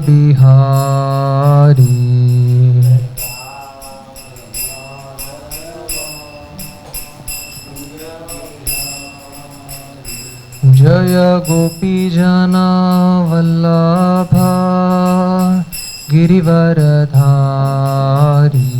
Bihari. Jaya Gopi Jana Vallabha Girivaradhari.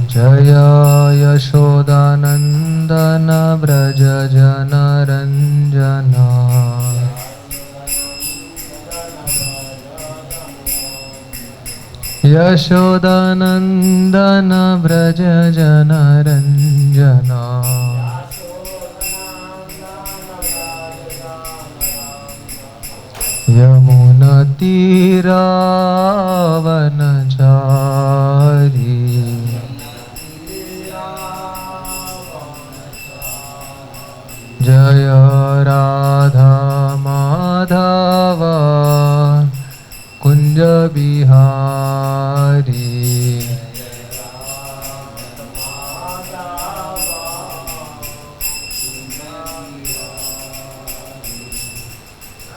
Jaya Yashodanandana Braja Jana Ranjana. Yashodanandana Braja Jana Ranjana. Yamuna Tira Vanachari. Jaya Radha Madhava Kunja Bihari.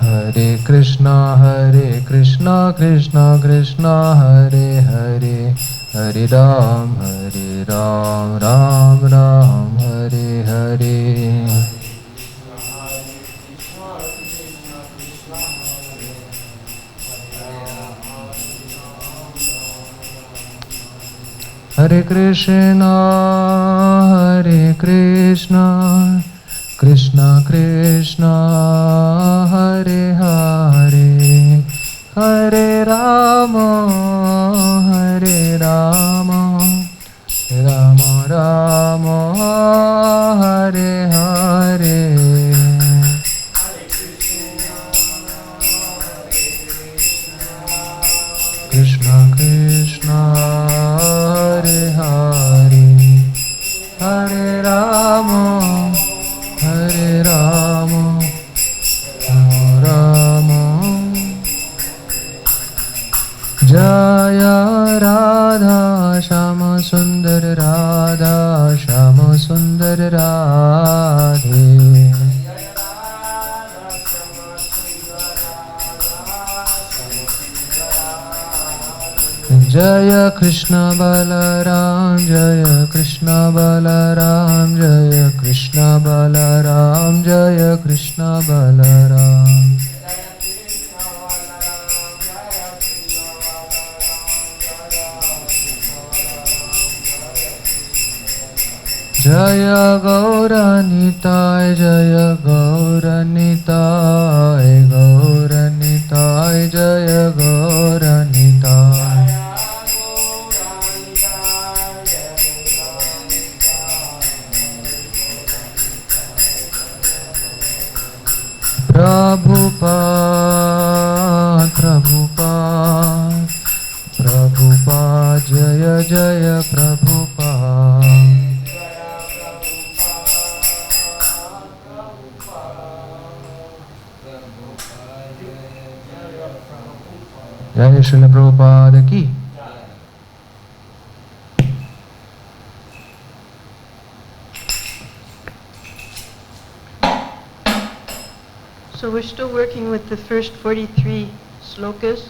Hare Krishna, Krishna Krishna Hare Hare, Hare Ram, Ram Ram, Hare Hare. Hare Krishna, Krishna Krishna, Hare Hare, Hare Rama, Rama Rama, Hare Hare. Krishna Krishna, Hare Hare, Hare Rama, Rama. Jaya Radha Shama Sundar Radha Shama Sundar Radhe. Jaya Krishna Balaram, Jaya Krishna Balaram, Jaya Krishna Balaram, Jaya Krishna Balaram. Jaya Gauranitai, Jaya Gauranitai, Gauranitai, Jaya Gauranitai. Prabhupada, Prabhupada, Prabhupada, Jaya Jaya Prabhupada. Jaya Srila Prabhupada ki. So we're still working with the first 43 slokas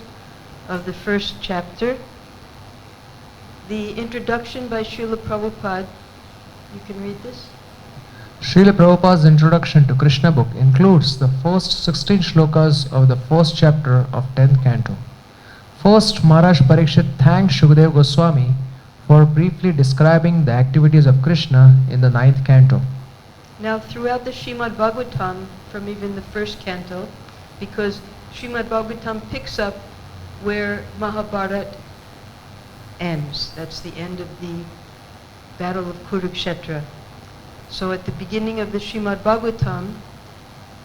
of the first chapter. The introduction by Srila Prabhupada, you can read this. Srila Prabhupada's introduction to Krishna book includes the first 16 shlokas of the first chapter of 10th canto. First, Maharaj Parikshit thanked Shukadeva Goswami for briefly describing the activities of Krishna in the 9th canto. Now throughout the Srimad Bhagavatam, from even the first canto, because Srimad Bhagavatam picks up where Mahabharat ends. That's the end of the Battle of Kurukshetra. So at the beginning of the Srimad Bhagavatam,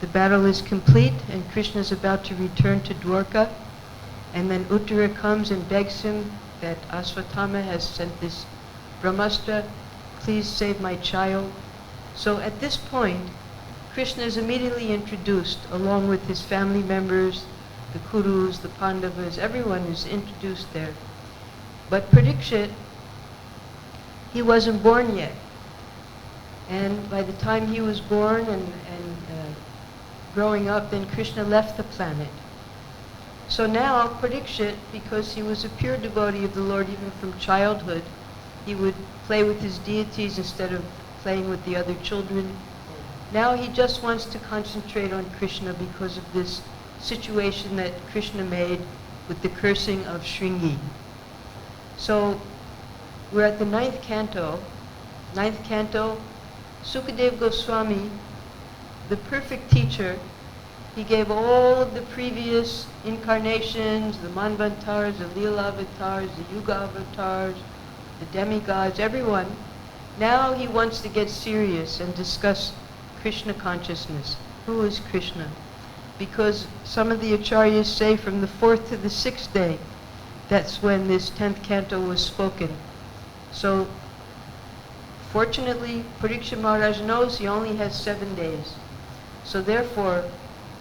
the battle is complete and Krishna is about to return to Dwarka, and then Uttara comes and begs him that Asvatthama has sent this Brahmastra, please save my child. So at this point, Krishna is immediately introduced along with his family members, the Kurus, the Pandavas, everyone is introduced there. But Parikshit, he wasn't born yet. And by the time he was born and growing up, then Krishna left the planet. So now Parikshit, because he was a pure devotee of the Lord even from childhood, he would play with his deities instead of playing with the other children. Now he just wants to concentrate on Krishna because of this situation that Krishna made with the cursing of Shringi. So we're at the ninth canto. Ninth canto, Sukadeva Goswami, the perfect teacher, he gave all of the previous incarnations, the Manvantars, the Leela avatars, the Yuga avatars, the demigods, everyone. Now he wants to get serious and discuss Krishna consciousness. Who is Krishna? Because some of the acharyas say from the 4th to the 6th day, that's when this 10th canto was spoken. So fortunately, Parikshit Maharaj knows he only has 7 days. So therefore,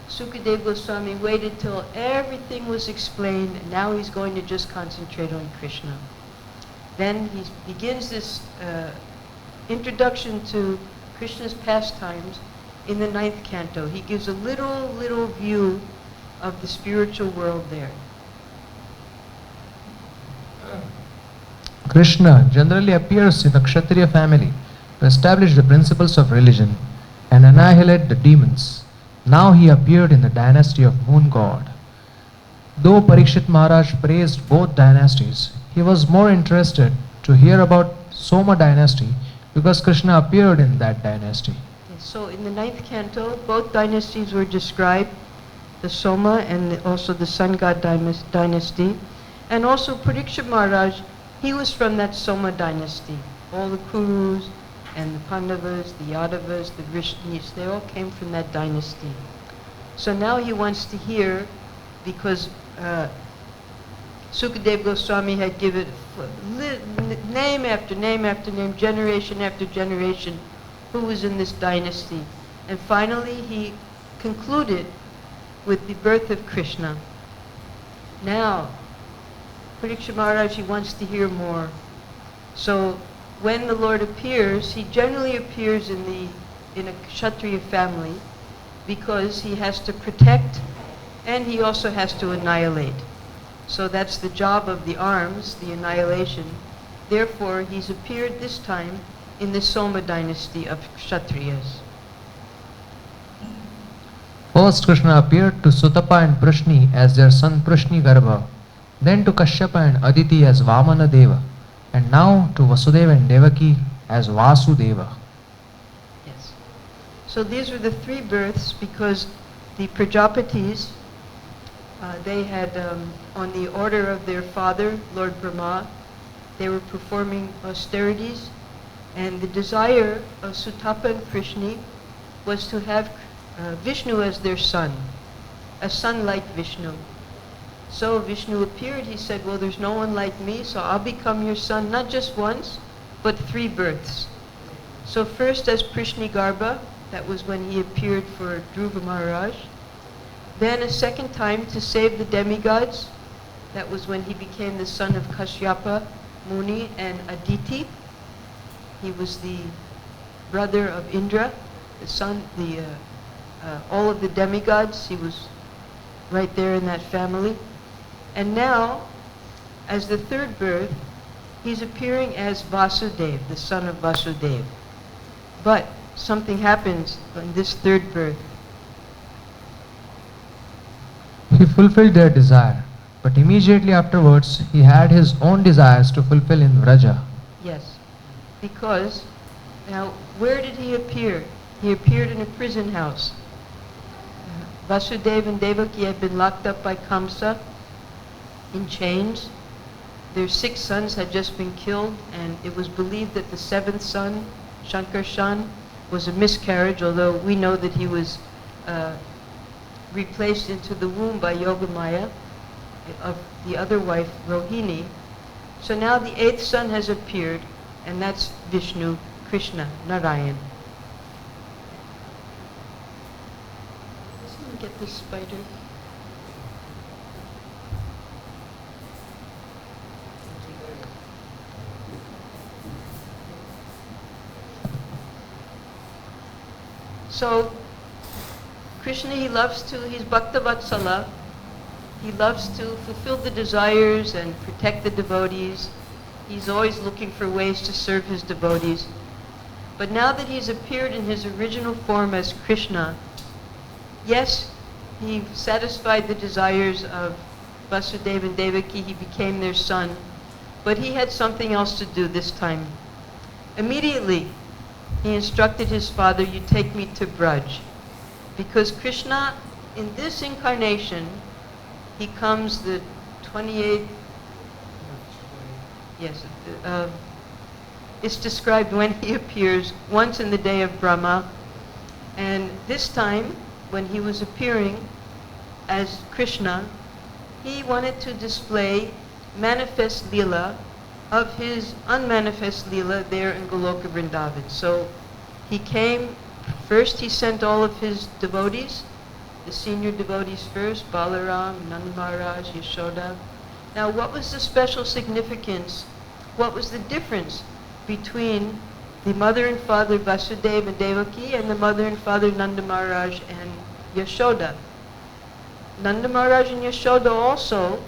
Sukadeva Goswami waited till everything was explained, and now he's going to just concentrate on Krishna. Then he begins this introduction to Krishna's pastimes in the 9th canto. He gives a little view of the spiritual world there. Krishna generally appears in the Kshatriya family to establish the principles of religion and annihilate the demons. Now he appeared in the dynasty of Moon God. Though Parikshit Maharaj praised both dynasties, he was more interested to hear about Soma dynasty because Krishna appeared in that dynasty. So in the 9th canto, both dynasties were described, the Soma and also the Sun God dynasty. And also Parikshit Maharaj, he was from that Soma dynasty. All the Kurus and the Pandavas, the Yadavas, the Vrishnis, they all came from that dynasty. So now he wants to hear, because Sukadeva Goswami had given name after name after name, generation after generation, who was in this dynasty. And finally he concluded with the birth of Krishna. Now, Parikshit Maharaj, he wants to hear more. So when the Lord appears, he generally appears in a Kshatriya family because he has to protect and he also has to annihilate. So that's the job of the arms, the annihilation. Therefore, he's appeared this time in the Soma dynasty of Kshatriyas. First Krishna appeared to Sutapa and Prishni as their son Prishni Garbha, then to Kashyapa and Aditi as Vamana Deva, and now to Vasudeva and Devaki as Vasudeva. Yes. So these were the 3 births because the Prajapatis, they had, on the order of their father, Lord Brahma, they were performing austerities, and the desire of Sutapa and Prishni was to have Vishnu as their son, a son like Vishnu. So Vishnu appeared, he said, well, there's no one like me, so I'll become your son, not just once, but 3 births. So first as Prishni Garbha, that was when he appeared for Dhruva Maharaj. Then a second time to save the demigods, that was when he became the son of Kashyapa Muni and Aditi. He was the brother of Indra, the son, all of the demigods, he was right there in that family. And now, as the 3rd birth, he's appearing as Vasudeva, the son of Vasudeva. But something happens in this 3rd birth. He fulfilled their desire, but immediately afterwards he had his own desires to fulfill in Vraja. Yes, because now where did he appear? He appeared in a prison house. Vasudeva and Devaki had been locked up by Kamsa in chains. Their 6 sons had just been killed, and it was believed that the 7th son, Shankarshan, was a miscarriage, although we know that he was replaced into the womb by Yogamaya of the other wife, Rohini. So now the 8th son has appeared, and that's Vishnu, Krishna, Narayan. Let's get this spider. So Krishna, he's Bhakta Vatsala. He loves to fulfill the desires and protect the devotees. He's always looking for ways to serve his devotees. But now that he's appeared in his original form as Krishna, yes, he satisfied the desires of Vasudeva and Devaki. He became their son. But he had something else to do this time. Immediately, he instructed his father, you take me to Braj. Because Krishna, in this incarnation, he comes the 28th, yes, it's described when he appears, once in the day of Brahma. And this time, when he was appearing as Krishna, he wanted to display manifest Leela of his unmanifest Leela there in Goloka Vrindavan. So he came, first he sent all of his devotees, the senior devotees first, Balarama, Nanda Maharaj, Yashoda. Now what was the special significance? What was the difference between the mother and father Vasudeva and Devaki and the mother and father Nanda Maharaj and Yashoda? Nanda Maharaj and Yashoda also,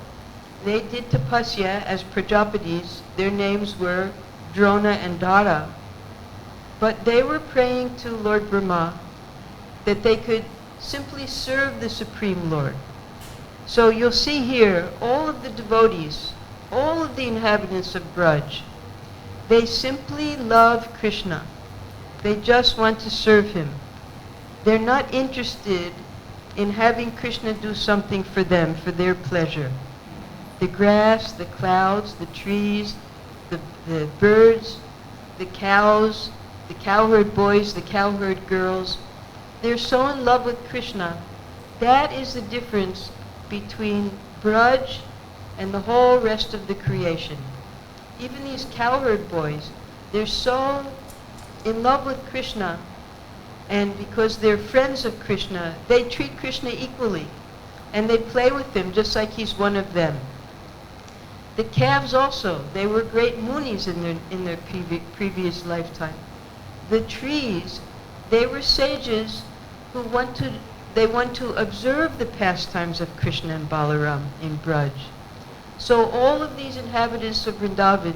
they did tapasya as Prajapatis. Their names were Drona and Dara. But they were praying to Lord Brahma that they could simply serve the Supreme Lord. So you'll see here, all of the devotees, all of the inhabitants of Braj, they simply love Krishna. They just want to serve him. They're not interested in having Krishna do something for them, for their pleasure. The grass, the clouds, the trees, the birds, the cows, the cowherd boys, the cowherd girls, they're so in love with Krishna. That is the difference between Braj and the whole rest of the creation. Even these cowherd boys, they're so in love with Krishna, and because they're friends of Krishna, they treat Krishna equally, and they play with him just like he's one of them. The calves also, they were great munis in their previous lifetime. The trees, they were sages who want to observe the pastimes of Krishna and Balaram in Braj. So all of these inhabitants of Vrindavan,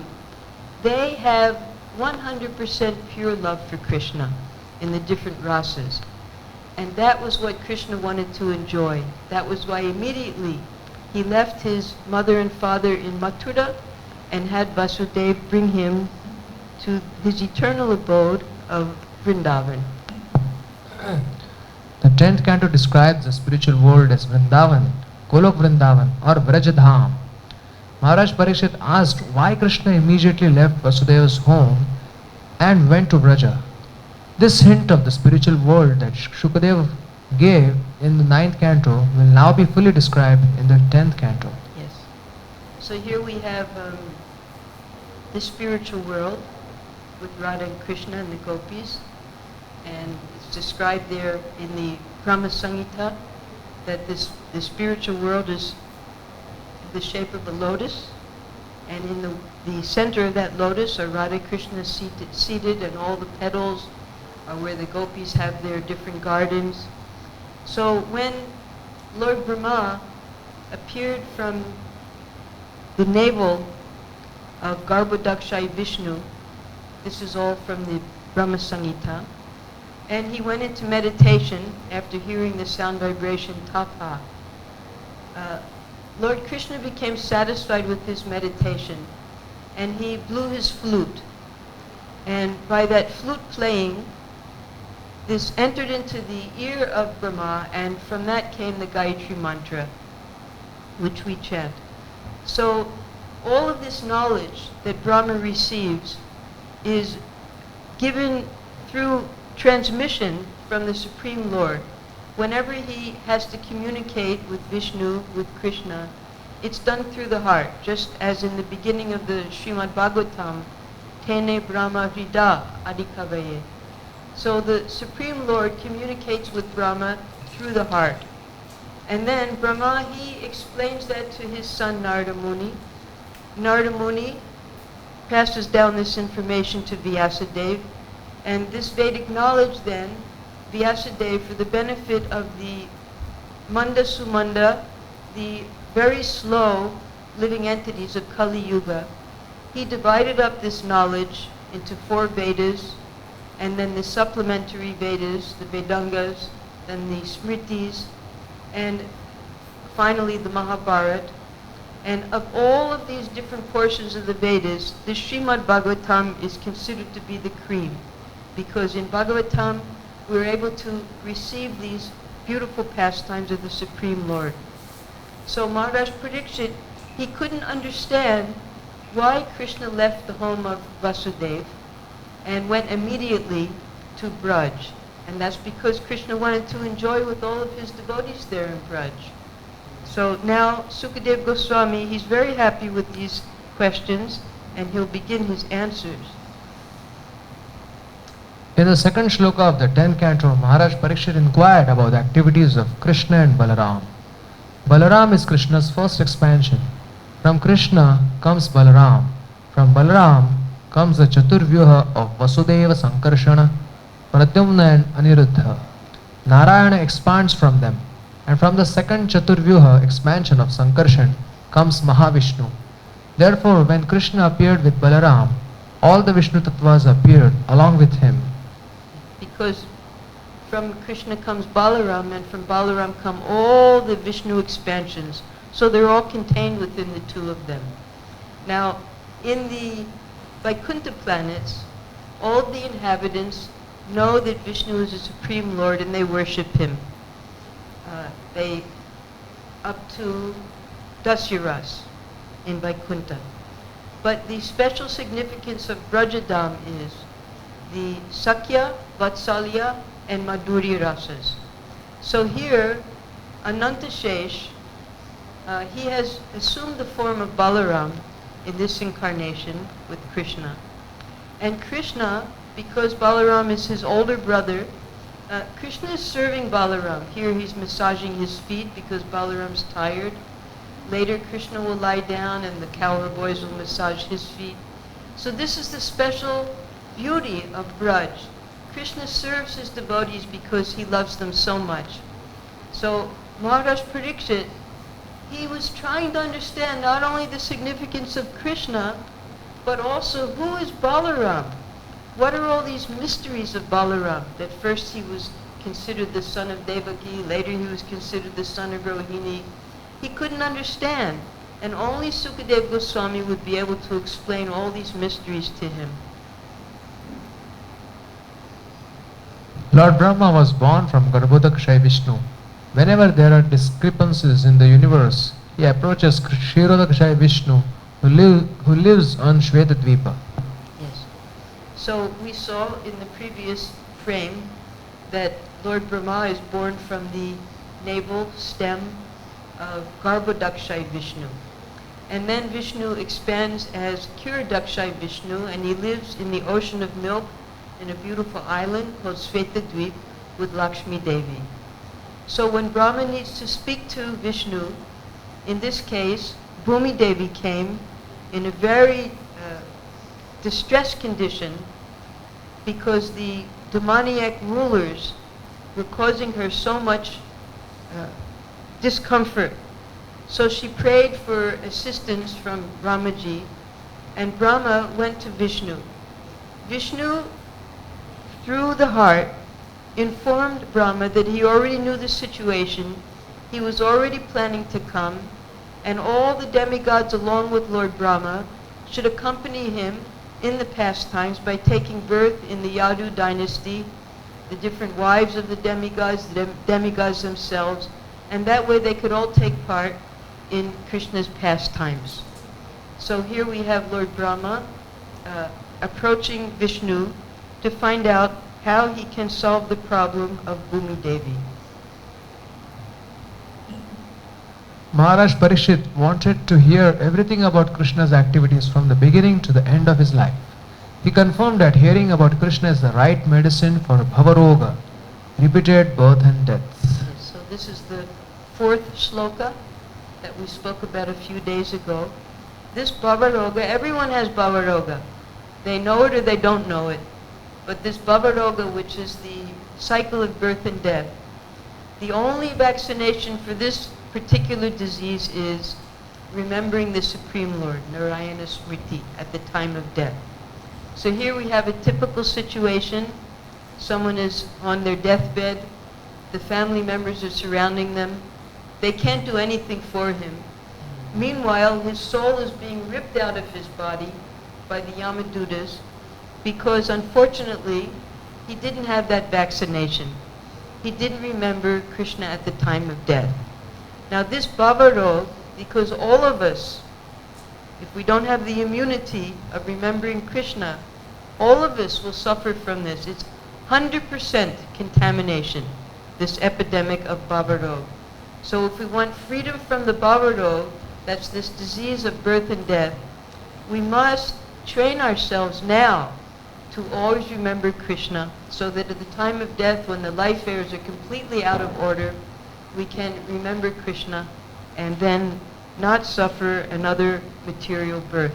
they have 100% pure love for Krishna in the different rasas. And that was what Krishna wanted to enjoy. That was why immediately he left his mother and father in Mathura and had Vasudeva bring him to his eternal abode of Vrindavan. The 10th canto describes the spiritual world as Vrindavan, Golok Vrindavan or Vrajadham. Maharaj Parikshit asked why Krishna immediately left Vasudeva's home and went to Vraja. This hint of the spiritual world that Shukadeva gave in the 9th canto will now be fully described in the 10th canto. Yes. So here we have the spiritual world with Radha and Krishna and the gopis, and it's described there in the Brahma Samhita that the spiritual world is the shape of a lotus, and in the center of that lotus are Radha Krishna seated, and all the petals are where the gopis have their different gardens. So when Lord Brahma appeared from the navel of Garbhodakshai Vishnu, this is all from the Brahma Samhita, and he went into meditation after hearing the sound vibration tapa. Lord Krishna became satisfied with his meditation, and he blew his flute. And by that flute playing, this entered into the ear of Brahma, and from that came the Gayatri mantra, which we chant. So all of this knowledge that Brahma receives is given through transmission from the Supreme Lord. Whenever he has to communicate with Vishnu, with Krishna, it's done through the heart, just as in the beginning of the Srimad Bhagavatam, Tene Brahma Hrida Adikavaye. So the Supreme Lord communicates with Brahma through the heart. And then Brahma, he explains that to his son Narada Muni. Narada Muni passes down this information to Vyasadeva, and this Vedic knowledge then Vyasadeva, for the benefit of the Manda Sumanda, the very slow living entities of Kali Yuga, he divided up this knowledge into 4 Vedas, and then the supplementary Vedas, the Vedangas, then the Smritis, and finally the Mahabharat. And of all of these different portions of the Vedas, the Srimad Bhagavatam is considered to be the cream, because in Bhagavatam we're able to receive these beautiful pastimes of the Supreme Lord. So Maharaj Parikshit, he couldn't understand why Krishna left the home of Vasudeva and went immediately to Braj. And that's because Krishna wanted to enjoy with all of his devotees there in Braj. So now Sukadeva Goswami, he's very happy with these questions, and he'll begin his answers. In the second shloka of the 10th canto, Maharaj Parikshit inquired about the activities of Krishna and Balaram. Balaram is Krishna's first expansion. From Krishna comes Balaram. From Balaram comes the Chaturvyuha of Vasudeva, Sankarshana, Pradyumna and Aniruddha. Narayana expands from them, and from the second Chaturvyuha expansion of Sankarshan comes Mahavishnu. Therefore, when Krishna appeared with Balaram, all the Vishnu Tattvas appeared along with him. Because from Krishna comes Balaram, and from Balaram come all the Vishnu expansions. So they're all contained within the 2 of them. Now, in the Vaikuntha planets, all the inhabitants know that Vishnu is the Supreme Lord and they worship him. They up to Dasyaras in Vaikuntha. But the special significance of Brajadam is the Sakya, Vatsalya, and Madhurya rasas. So here, Anantashesh, he has assumed the form of Balaram in this incarnation with Krishna. And Krishna, because Balaram is his older brother, Krishna is serving Balaram. Here he's massaging his feet because Balaram's tired. Later Krishna will lie down and the cowherd boys will massage his feet. So this is the special beauty of Braj. Krishna serves his devotees because he loves them so much. So Maharaj Parikshit, he was trying to understand not only the significance of Krishna, but also who is Balaram? What are all these mysteries of Balaram? That first he was considered the son of Devaki, later he was considered the son of Rohini. He couldn't understand, and only Sukadeva Goswami would be able to explain all these mysteries to him. Lord Brahma was born from Garbhodakshay Vishnu. Whenever there are discrepancies in the universe, he approaches Kshirodakshay Vishnu, who lives on Shvetadvipa. Yes. So we saw in the previous frame that Lord Brahma is born from the navel stem of Garbhodakshay Vishnu. And then Vishnu expands as Kshirodakshay Vishnu, and he lives in the ocean of milk in a beautiful island called Svetadvip with Lakshmi Devi. So when Brahma needs to speak to Vishnu, in this case, Bhumi Devi came in a very distressed condition because the demoniac rulers were causing her so much discomfort. So she prayed for assistance from Brahmaji, and Brahma went to Vishnu. Vishnu, through the heart, informed Brahma that he already knew the situation, he was already planning to come, and all the demigods along with Lord Brahma should accompany him in the pastimes by taking birth in the Yadu dynasty, the different wives of the demigods themselves, and that way they could all take part in Krishna's pastimes. So here we have Lord Brahma approaching Vishnu to find out how he can solve the problem of Bhumi Devi. Maharaj Parikshit wanted to hear everything about Krishna's activities from the beginning to the end of his life. He confirmed that hearing about Krishna is the right medicine for Bhavaroga, repeated birth and death. Yes, so this is the 4th shloka that we spoke about a few days ago. This Bhavaroga, everyone has Bhavaroga. They know it or they don't know it. But this Bhavaroga, which is the cycle of birth and death, the only vaccination for this particular disease is remembering the Supreme Lord, Narayana Smriti, at the time of death. So here we have a typical situation. Someone is on their deathbed. The family members are surrounding them. They can't do anything for him. Meanwhile, his soul is being ripped out of his body by the Yamadutas because, unfortunately, he didn't have that vaccination. He didn't remember Krishna at the time of death. Now this Bhavarog, because all of us, if we don't have the immunity of remembering Krishna, all of us will suffer from this. It's 100% contamination, this epidemic of Bhavarog. So if we want freedom from the Bhavarog, that's this disease of birth and death, we must train ourselves now to always remember Krishna, so that at the time of death, when the life airs are completely out of order, we can remember Krishna and then not suffer another material birth.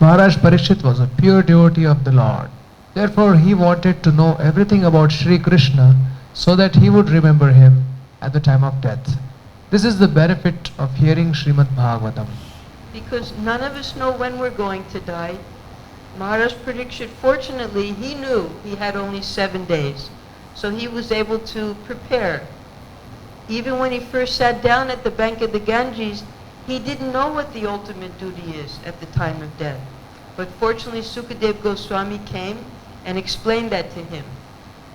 Maharaj Parikshit was a pure devotee of the Lord. Therefore, he wanted to know everything about Sri Krishna so that he would remember him at the time of death. This is the benefit of hearing Srimad Bhagavatam. Because none of us know when we're going to die. Maharaj Parikshit, fortunately, he knew he had only 7 days. So he was able to prepare. Even when he first sat down at the bank of the Ganges, he didn't know what the ultimate duty is at the time of death. But fortunately, Sukadeva Goswami came and explained that to him.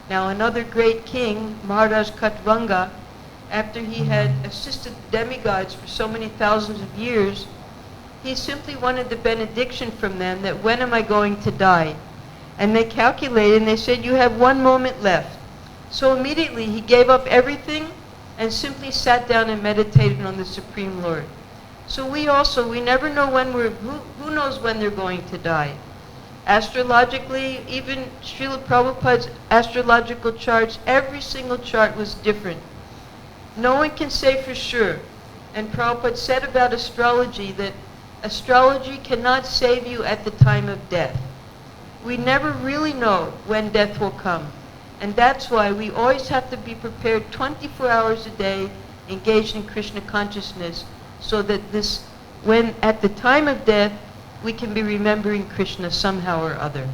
Now another great king, Maharaj Katvanga, after he had assisted the demigods for so many thousands of years, he simply wanted the benediction from them that when am I going to die? And they calculated and they said, you have 1 moment left. So immediately he gave up everything and simply sat down and meditated on the Supreme Lord. So we never know when who knows when they're going to die. Astrologically, even Srila Prabhupada's astrological charts, every single chart was different. No one can say for sure. And Prabhupada said about astrology that astrology cannot save you at the time of death. We never really know when death will come. And that's why we always have to be prepared 24 hours a day, engaged in Krishna consciousness, so that when at the time of death, we can be remembering Krishna somehow or other.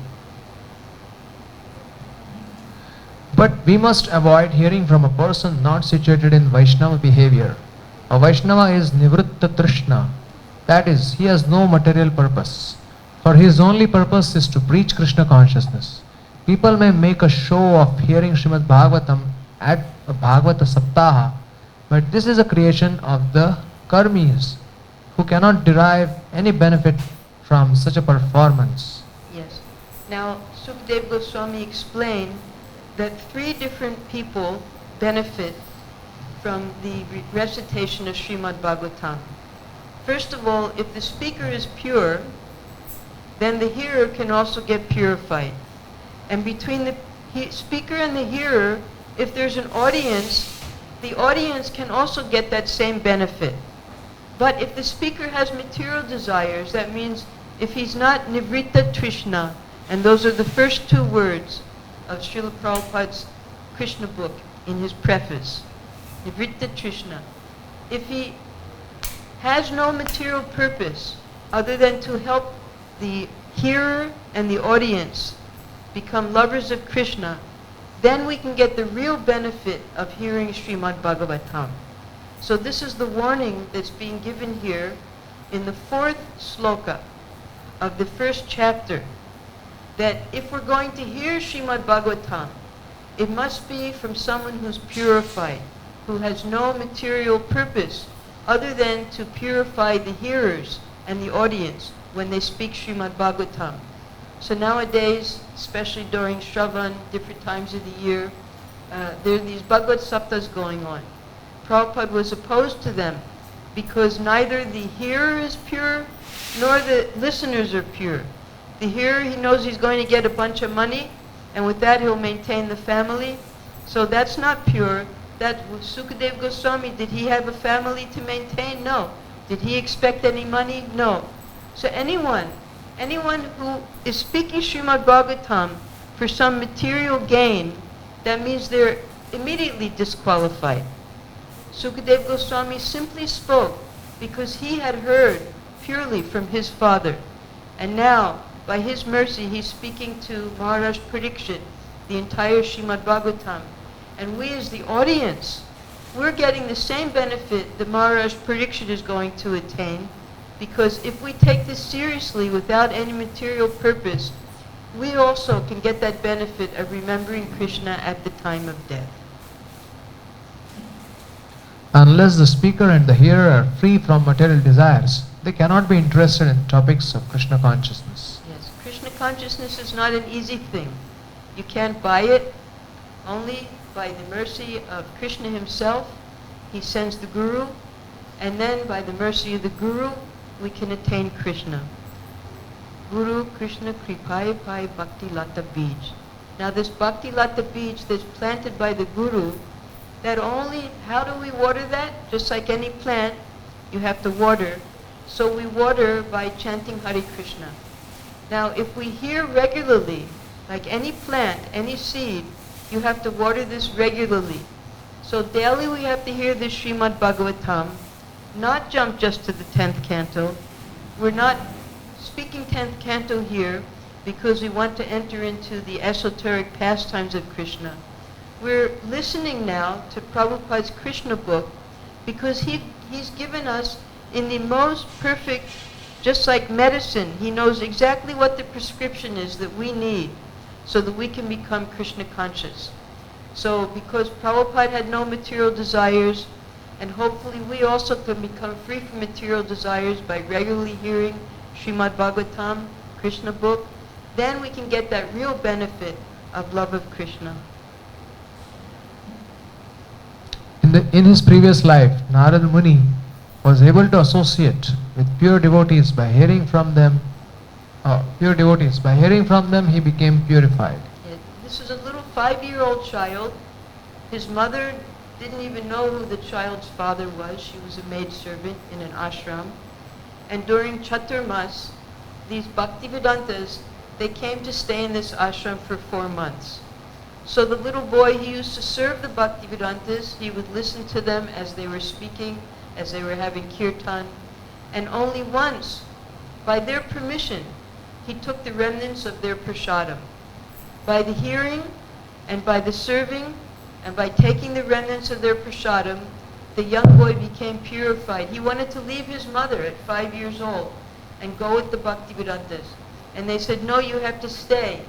But we must avoid hearing from a person not situated in Vaishnava behavior. A Vaishnava is Nivritta Trishna. That is, he has no material purpose. For his only purpose is to preach Krishna consciousness. People may make a show of hearing Srimad Bhagavatam at a Bhagavata Saptaha, but this is a creation of the karmis, who cannot derive any benefit from such a performance. Yes. Now, Sukadeva Goswami explained that 3 different people benefit from the recitation of Srimad Bhagavatam. First of all, if the speaker is pure, then the hearer can also get purified. And between the speaker and the hearer, if there's an audience, the audience can also get that same benefit. But if the speaker has material desires, that means if he's not Nivritta Trishna, and those are the first 2 words of Srila Prabhupada's Krishna book in his preface, Nivritta Trishna, if he has no material purpose other than to help the hearer and the audience become lovers of Krishna, then we can get the real benefit of hearing Srimad Bhagavatam. So this is the warning that's being given here in the 4th sloka of the 1st chapter, that if we're going to hear Srimad Bhagavatam, it must be from someone who's purified, who has no material purpose other than to purify the hearers and the audience when they speak Srimad Bhagavatam. So nowadays, especially during Shravan, different times of the year, there are these Bhagavad Saptas going on. Prabhupada was opposed to them because neither the hearer is pure nor the listeners are pure. The hearer, he knows he's going to get a bunch of money, and with that he'll maintain the family. So that's not pure. That Sukadeva Goswami, did he have a family to maintain? No. Did he expect any money? No. So anyone Anyone who is speaking Srimad Bhagavatam for some material gain, that means they're immediately disqualified. Sukadeva Goswami simply spoke because he had heard purely from his father. And now, by his mercy, he's speaking to Maharaj Parikshit, the entire Srimad Bhagavatam. And we as the audience, we're getting the same benefit that Maharaj Parikshit is going to attain, because if we take this seriously without any material purpose, we also can get that benefit of remembering Krishna at the time of death. Unless the speaker and the hearer are free from material desires, they cannot be interested in topics of Krishna consciousness. Yes, Krishna consciousness is not an easy thing. You can't buy it. Only by the mercy of Krishna himself, he sends the Guru, and then by the mercy of the Guru, we can attain Krishna. Guru Krishna Kripai Pai Bhakti Lata Bij. Now this Bhakti Lata Bij that's planted by the Guru, that only, how do we water that? Just like any plant, you have to water. So we water by chanting Hare Krishna. Now if we hear regularly, like any plant, any seed, you have to water this regularly. So daily we have to hear this Srimad Bhagavatam, not jump just to the 10th canto. We're not speaking 10th canto here because we want to enter into the esoteric pastimes of Krishna. We're listening now to Prabhupada's Krishna book because he's given us in the most perfect, just like medicine, he knows exactly what the prescription is that we need so that we can become Krishna conscious. So because Prabhupada had no material desires, and hopefully we also can become free from material desires by regularly hearing Srimad Bhagavatam, Krishna book, then we can get that real benefit of love of Krishna. In his previous life, Narada Muni was able to associate with pure devotees by hearing from them. By hearing from them, he became purified. This is a little 5-year-old child. His mother didn't even know who the child's father was. She was a maidservant in an ashram. And during Chaturmas, these Bhaktivedantas, they came to stay in this ashram for 4 months. So the little boy, he used to serve the Bhaktivedantas. He would listen to them as they were speaking, as they were having kirtan. And only once, by their permission, he took the remnants of their prasadam. By the hearing and by the serving and by taking the remnants of their prasadam, the young boy became purified. He wanted to leave his mother at 5 years old and go with the Bhaktivedantas. And they said, no, you have to stay.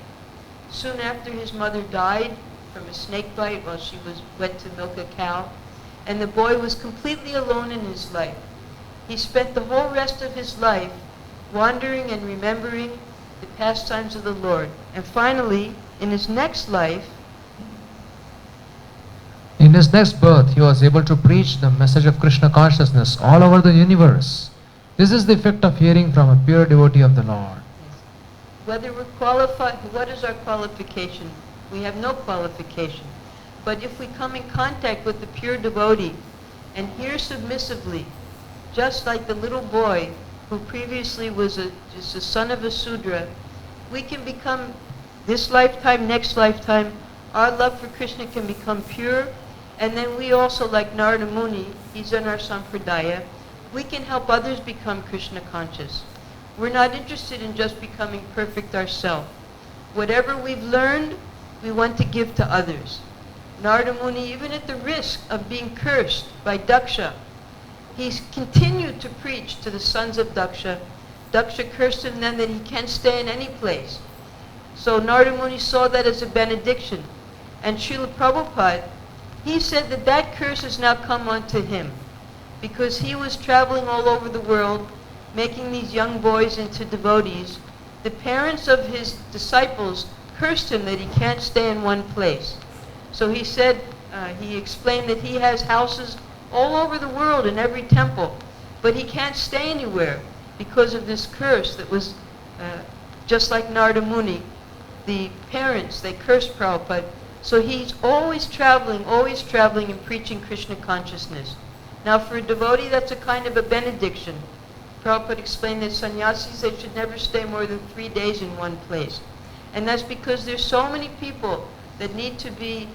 Soon after his mother died from a snake bite while she went to milk a cow. And the boy was completely alone in his life. He spent the whole rest of his life wandering and remembering the pastimes of the Lord. And finally, in his next life, in his next birth, he was able to preach the message of Krishna consciousness all over the universe. This is the effect of hearing from a pure devotee of the Lord. Whether we're qualified, what is our qualification? We have no qualification. But if we come in contact with the pure devotee and hear submissively, just like the little boy who previously was just a son of a Sudra, we can become, this lifetime, next lifetime, our love for Krishna can become pure, and then we also, like Narada Muni, he's in our sampradaya, we can help others become Krishna conscious. We're not interested in just becoming perfect ourselves. Whatever we've learned, we want to give to others. Narada Muni, even at the risk of being cursed by Daksha, he's continued to preach to the sons of Daksha. Daksha cursed him then that he can't stay in any place. So Narada Muni saw that as a benediction. And Srila Prabhupada, he said that that curse has now come onto him because he was traveling all over the world, making these young boys into devotees. The parents of his disciples cursed him that he can't stay in one place. So he said, he explained that he has houses all over the world in every temple, but he can't stay anywhere because of this curse that was just like Narada Muni. The parents, they cursed Prabhupada. So he's always traveling and preaching Krishna consciousness. Now for a devotee, that's a kind of a benediction. Prabhupada explained that sannyasis, they should never stay more than 3 days in one place. And that's because there's so many people that need to be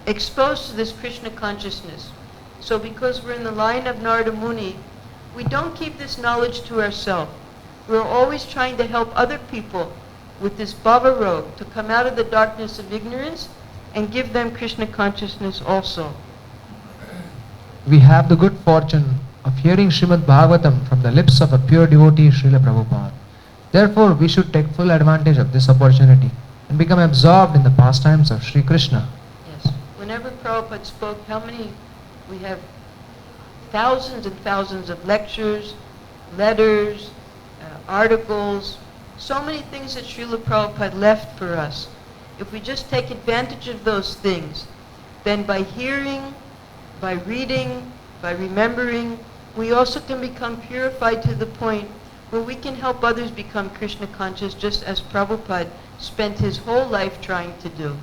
exposed to this Krishna consciousness. So because we're in the line of Narada Muni, we don't keep this knowledge to ourselves. We're always trying to help other people with this bhava road to come out of the darkness of ignorance and give them Krishna consciousness also. We have the good fortune of hearing Srimad Bhagavatam from the lips of a pure devotee, Srila Prabhupada. Therefore, we should take full advantage of this opportunity and become absorbed in the pastimes of Sri Krishna. Yes. Whenever Prabhupada spoke, we have thousands and thousands of lectures, letters, articles, so many things that Srila Prabhupada left for us. If we just take advantage of those things, then by hearing, by reading, by remembering, we also can become purified to the point where we can help others become Krishna conscious, just as Prabhupada spent his whole life trying to do.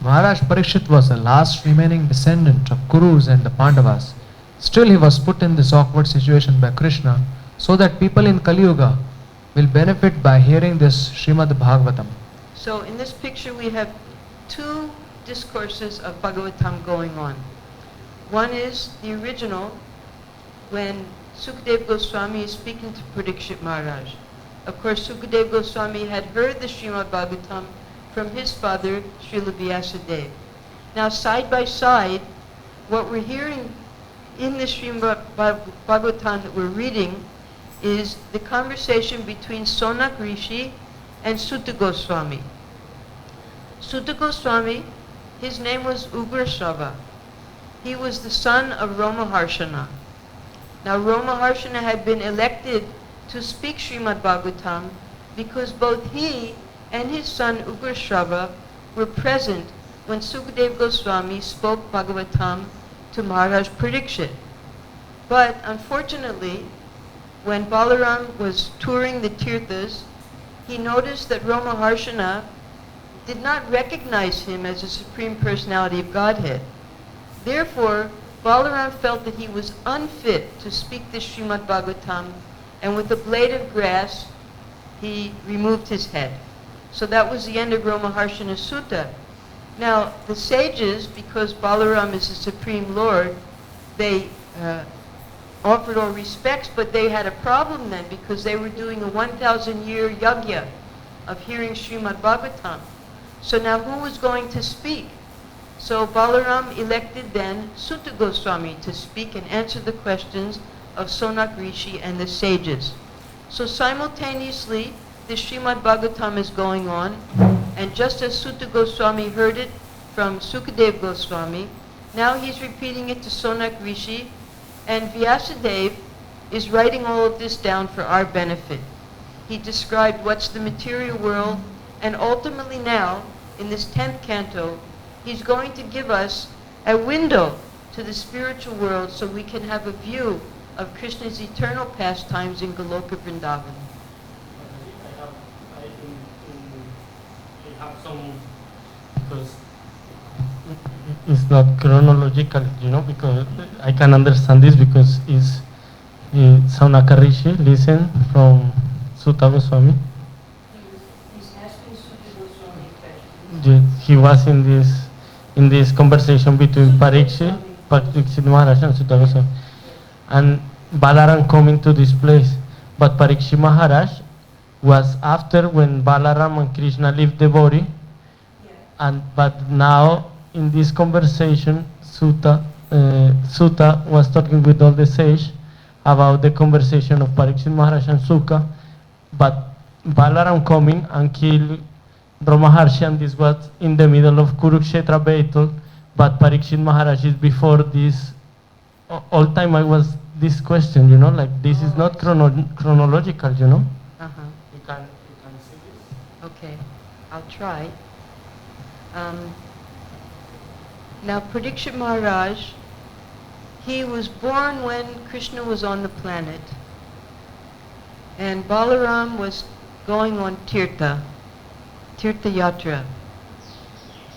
Maharaj Parikshit was the last remaining descendant of Kurus and the Pandavas. Still he was put in this awkward situation by Krishna so that people in Kali Yuga will benefit by hearing this Srimad Bhagavatam. So in this picture we have two discourses of Bhagavatam going on. One is the original, when Sukadeva Goswami is speaking to Parikshit Maharaj. Of course, Sukadeva Goswami had heard the Srimad Bhagavatam from his father, Srila Vyasadeva. Now, side by side, what we're hearing in the Srimad Bhagavatam that we're reading is the conversation between Sonak Rishi and Sutta Goswami. Sutta Goswami, his name was Ugrashrava. He was the son of Roma-Harshana. Now, Roma-Harshana had been elected to speak Srimad Bhagavatam because both he and his son Ugrashrava were present when Sukadeva Goswami spoke Bhagavatam to Maharaj Parikshit. But unfortunately, when Balaram was touring the tirthas, he noticed that Roma-Harshana did not recognize him as a Supreme Personality of Godhead. Therefore, Balaram felt that he was unfit to speak the Srimad Bhagavatam, and with a blade of grass, he removed his head. So that was the end of Roma-Harshana Sutta. Now, the sages, because Balaram is the Supreme Lord, they offered all respects, but they had a problem then because they were doing a 1,000-year yajna of hearing Srimad Bhagavatam. So now who was going to speak? So Balaram elected then Sutta Goswami to speak and answer the questions of Sonak Rishi and the sages. So simultaneously, the Srimad Bhagavatam is going on, and just as Sutta Goswami heard it from Sukadeva Goswami, now he's repeating it to Sonak Rishi, and Vyasadeva is writing all of this down for our benefit. He described what's the material world, and ultimately now, in this 10th canto, he's going to give us a window to the spiritual world so we can have a view of Krishna's eternal pastimes in Goloka Vrindavan. I have some, because it's not chronological, because I can understand this because it's Saunaka Rishi listen from Sutta Goswami. He's asking Sutta Goswami questions. He was in this conversation between Parikshit Maharaj and Sutta Goswami, and Balaram coming to this place. But Parikshit Maharaj was after when Balaram and Krishna left the body, but now in this conversation, Sutta was talking with all the sages about the conversation of Parikshit Maharaj and Sukha, but Balaram coming and kill Rama-Harshi, and this was in the middle of Kurukshetra battle, but Parikshit Maharaj is before this. All time I was this question, like this is not chronological, Uh-huh. You can see this? Okay, I'll try. Now, Parikshit Maharaj, he was born when Krishna was on the planet. And Balaram was going on Tirtha Yatra.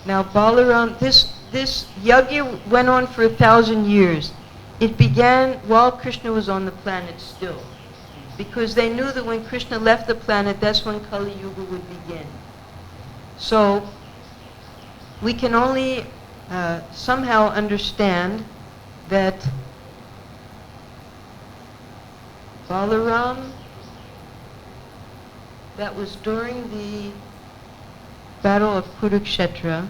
Now, Balaram, this yajna went on for 1,000 years. it began while Krishna was on the planet still. Because they knew that when Krishna left the planet, that's when Kali Yuga would begin. So we can only somehow understand that Balaram, that was during the Battle of Kurukshetra,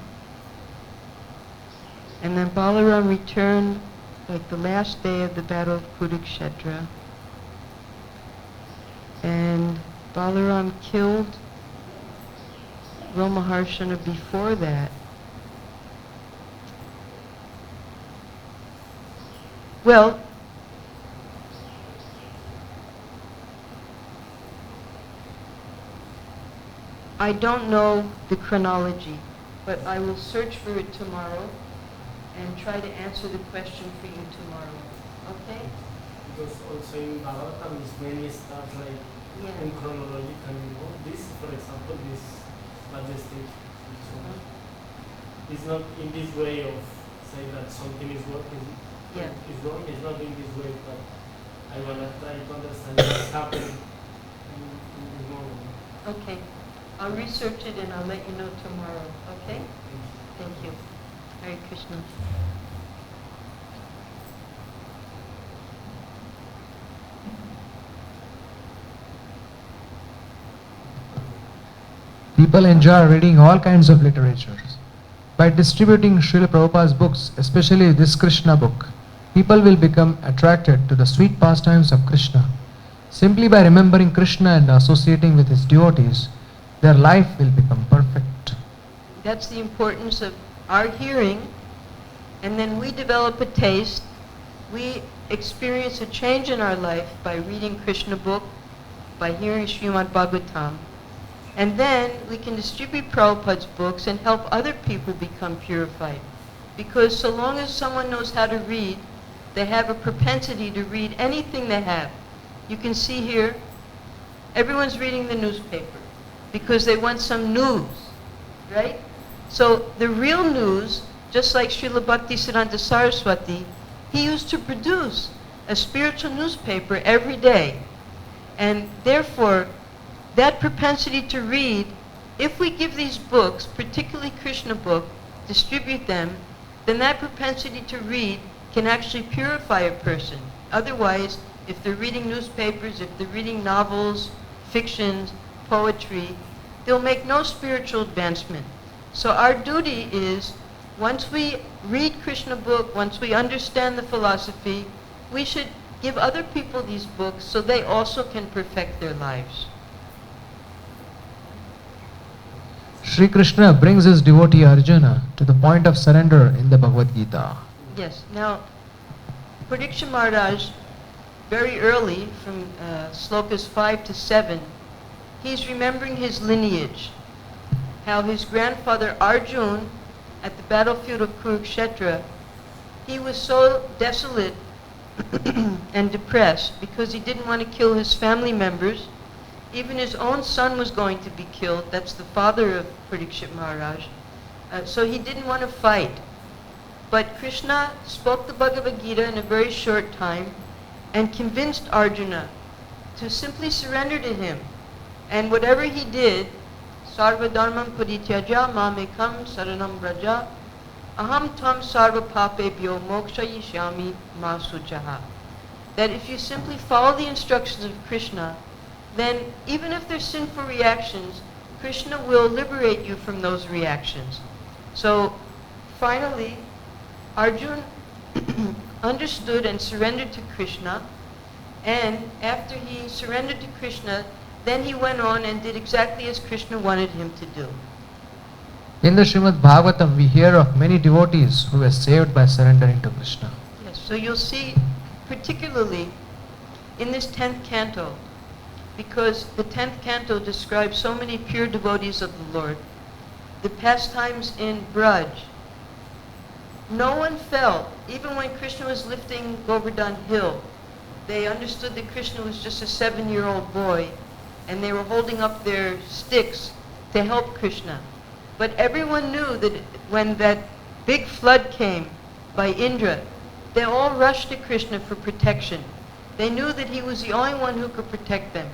and then Balaram returned like the last day of the Battle of Kurukshetra, and Balaram killed Romaharshana before that. Well, I don't know the chronology, but I will search for it tomorrow and try to answer the question for you tomorrow. Okay? Because also in Bhagavatam is many stuff like in chronological, this, for example, this majestic. It's not in this way of saying that something is working. Is wrong. It's not in this way, but I wanna try to understand what's happening in this moment. Okay. I'll research it and I'll let you know tomorrow. Okay? Thank you. Hare Krishna. People enjoy reading all kinds of literatures. By distributing Srila Prabhupada's books, especially this Krishna book, people will become attracted to the sweet pastimes of Krishna. Simply by remembering Krishna and associating with his devotees, their life will become perfect. That's the importance of our hearing, and then we develop a taste. We experience a change in our life by reading Krishna book, by hearing Srimad Bhagavatam. And then we can distribute Prabhupada's books and help other people become purified. Because so long as someone knows how to read, they have a propensity to read anything they have. You can see here, everyone's reading the newspaper because they want some news, right? So the real news, just like Srila Bhaktisiddhanta Saraswati, he used to produce a spiritual newspaper every day. And therefore, that propensity to read, if we give these books, particularly Krishna book, distribute them, then that propensity to read can actually purify a person. Otherwise, if they're reading newspapers, if they're reading novels, fictions, poetry, they'll make no spiritual advancement. So our duty is, once we read Krishna book, once we understand the philosophy, we should give other people these books so they also can perfect their lives. Sri Krishna brings his devotee Arjuna to the point of surrender in the Bhagavad-Gita. Yes. Now, Parikshit Maharaj, very early, from slokas 5 to 7, he's remembering his lineage. How his grandfather Arjuna, at the battlefield of Kurukshetra, he was so desolate and depressed because he didn't want to kill his family members. Even his own son was going to be killed. That's the father of Parikshit Maharaj. So he didn't want to fight. But Krishna spoke the Bhagavad-Gita in a very short time and convinced Arjuna to simply surrender to him. And whatever he did, Sarva Dharmam Parityaja Mamekam Saranam Braja Aham Tam Sarva Papebhyo Moksha Yishyami Masuchaha. That if you simply follow the instructions of Krishna, then even if there's sinful reactions, Krishna will liberate you from those reactions. So finally, Arjuna understood and surrendered to Krishna, and after he surrendered to Krishna, then he went on and did exactly as Krishna wanted him to do. In the Srimad Bhagavatam, we hear of many devotees who were saved by surrendering to Krishna. Yes, so you'll see, particularly in this 10th canto, because the 10th canto describes so many pure devotees of the Lord. The pastimes in Braj. No one fell, even when Krishna was lifting Govardhan hill. They understood that Krishna was just a 7-year-old boy, and they were holding up their sticks to help Krishna. But everyone knew that when that big flood came by Indra, they all rushed to Krishna for protection. They knew that he was the only one who could protect them,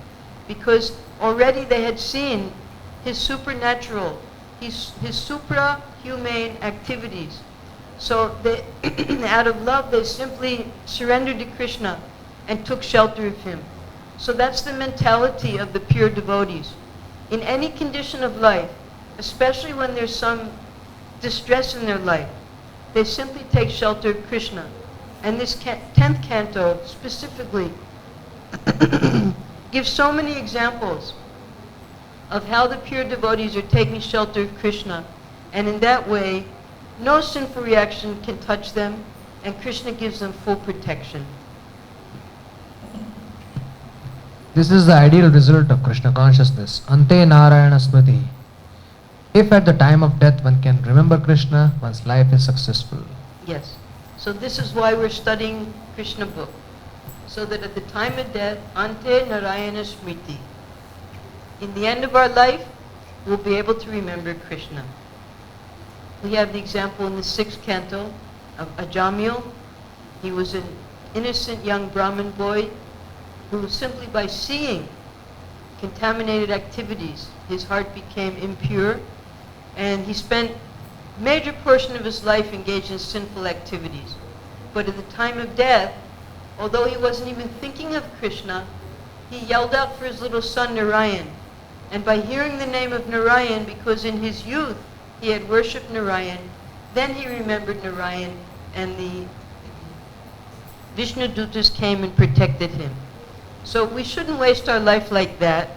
because already they had seen his supernatural, his supra-humane activities. So they, out of love, they simply surrendered to Krishna and took shelter of him. So that's the mentality of the pure devotees. In any condition of life, especially when there's some distress in their life, they simply take shelter of Krishna. And this 10th canto specifically gives so many examples of how the pure devotees are taking shelter of Krishna. And in that way, no sinful reaction can touch them, and Krishna gives them full protection. This is the ideal result of Krishna consciousness. Ante Narayana Smriti. If at the time of death one can remember Krishna, one's life is successful. Yes. So this is why we're studying Krishna book. So that at the time of death, Ante Narayana Smriti. In the end of our life, we'll be able to remember Krishna. We have the example in the 6th canto of Ajamil. He was an innocent young Brahmin boy who simply by seeing contaminated activities, his heart became impure, and he spent major portion of his life engaged in sinful activities. But at the time of death, although he wasn't even thinking of Krishna, he yelled out for his little son Narayan. And by hearing the name of Narayan, because in his youth he had worshipped Narayan, then he remembered Narayan, and the Vishnu Dutas came and protected him. So we shouldn't waste our life like that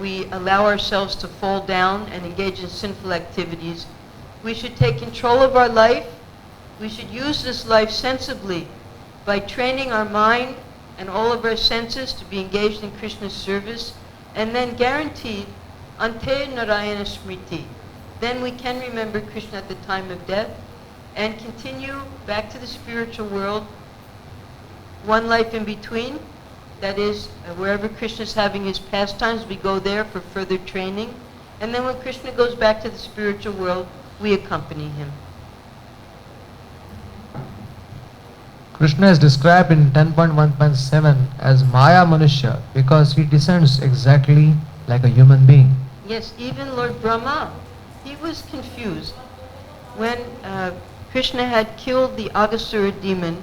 we allow ourselves to fall down and engage in sinful activities. We should take control of our life. We should use this life sensibly by training our mind and all of our senses to be engaged in Krishna's service, and then guaranteed Ante Narayana Smriti. Then we can remember Krishna at the time of death and continue back to the spiritual world, one life in between. That is, wherever Krishna is having his pastimes, we go there for further training. And then when Krishna goes back to the spiritual world, we accompany him. Krishna is described in 10.1.7 as Maya Manushya because he descends exactly like a human being. Yes, even Lord Brahma, he was confused. When Krishna had killed the Aghasura demon,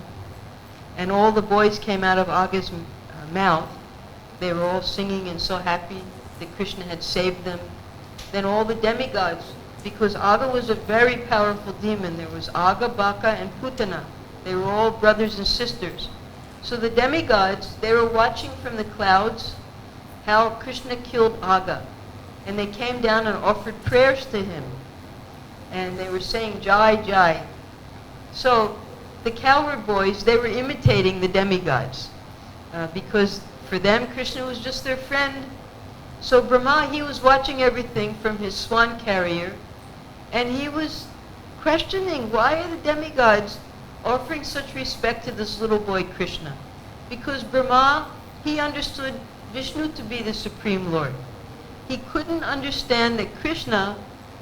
and all the boys came out of Agha's mouth, they were all singing and so happy that Krishna had saved them. Then all the demigods, because Agha was a very powerful demon, there was Agha, Baka, and Putana. They were all brothers and sisters. So the demigods, they were watching from the clouds how Krishna killed Agha. And they came down and offered prayers to him. And they were saying, Jai, Jai. So the cowherd boys, they were imitating the demigods. Because for them, Krishna was just their friend. So Brahma, he was watching everything from his swan carrier, and he was questioning, why are the demigods offering such respect to this little boy Krishna? Because Brahma, he understood Vishnu to be the Supreme Lord. He couldn't understand that Krishna